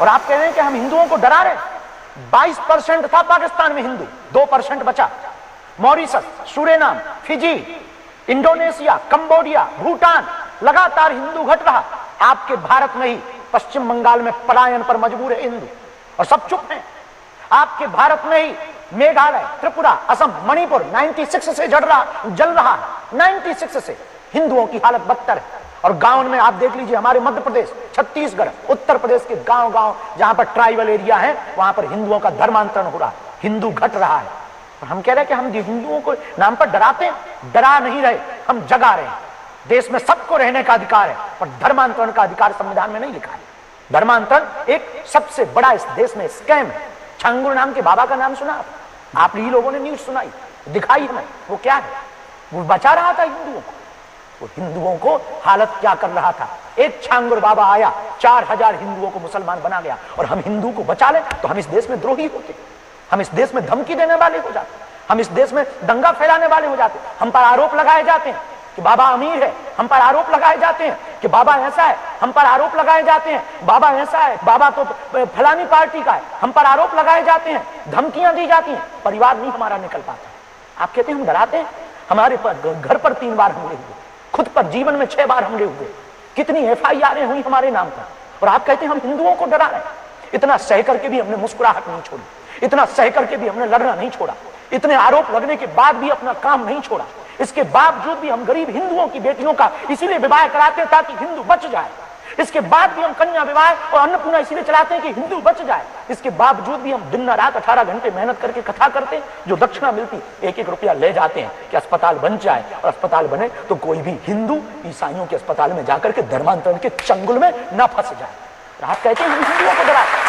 और आप कह रहे हैं कि हम हिंदुओं को डरा रहे हैं। 22% था पाकिस्तान में हिंदू, 2% बचा। Mauritius, Suriname, Fiji, Indonesia, Cambodia, Bhutan, लगातार हिंदू घट रहा। आपके भारत में ही पश्चिम बंगाल में पलायन पर मजबूर है हिंदू, और सब चुप हैं। आपके भारत में ही मेघालय, त्रिपुरा, असम, मणिपुर 96 से जल रहा है। 96 से हिंदुओं की हालत बदतर है। और गांव में आप देख लीजिए, हमारे मध्य प्रदेश, छत्तीसगढ़, उत्तर प्रदेश के गांव गांव जहां पर ट्राइबल एरिया है, वहां पर हिंदुओं का धर्मांतरण हो रहा है, हिंदू घट रहा है। और हम कह रहे हैं कि हम हिंदुओं को नाम पर डराते हैं। डरा नहीं रहे, हम जगा रहे हैं। देश में सबको रहने का अधिकार है, पर धर्मांतरण का अधिकार संविधान में नहीं लिखा है। धर्मांतरण एक सबसे बड़ा इस देश में स्कैम है। छांगुर नाम के बाबा का नाम सुना आप ही लोगों ने, न्यूज सुनाई, दिखाई हमें, वो क्या है? वो बचा रहा था हिंदुओं को। वो हिंदुओं को हालत क्या कर रहा था? एक छांगुर बाबा आया, 4000 हिंदुओं को मुसलमान बना गया। और हम हिंदू को बचा ले तो हम इस देश में द्रोही होते, हम इस देश में धमकी देने वाले हो जाते, हम इस देश में दंगा फैलाने वाले हो जाते। हम पर आरोप लगाए जाते हैं कि बाबा अमीर है, हम पर आरोप लगाए जाते हैं कि बाबा ऐसा है, हम पर आरोप लगाए जाते हैं बाबा ऐसा है, बाबा तो फलानी पार्टी का है, हम पर आरोप लगाए जाते हैं, धमकियां दी जाती हैं, परिवार नहीं हमारा निकल पाता। आप कहते हैं हम डराते हैं? हमारे घर पर 3 बार हमले हुए, खुद पर जीवन में 6 बार हमले हुए, कितनी FIR हुई हमारे नाम पर, और आप कहते हैं हम हिंदुओं को डरा रहे हैं। इतना सह करके भी हमने मुस्कुराहट नहीं छोड़ी, इतना सह करके भी हमने लड़ना नहीं छोड़ा, इतने आरोप लगने के बाद भी अपना काम नहीं छोड़ा। इसके बावजूद भी हम गरीब हिंदुओं की बेटियों का इसीलिए विवाह कराते हैं ताकि हिंदू बच जाए। इसके बाद भी हम कन्या विवाह और अन्नपूर्णा इसीलिए चलाते हैं कि हिंदू बच जाए। इसके बावजूद भी हम दिन रात 18 घंटे मेहनत करके कथा करते हैं। जो दक्षिणा मिलती 1-1 रुपया ले जाते हैं कि अस्पताल बन जाए, और अस्पताल बने तो कोई भी हिंदू ईसाइयों के अस्पताल में जाकर के धर्मांतरण के चंगुल में न फंस जाए। आप कहते हैं हम हिंदुओं को डराते हैं।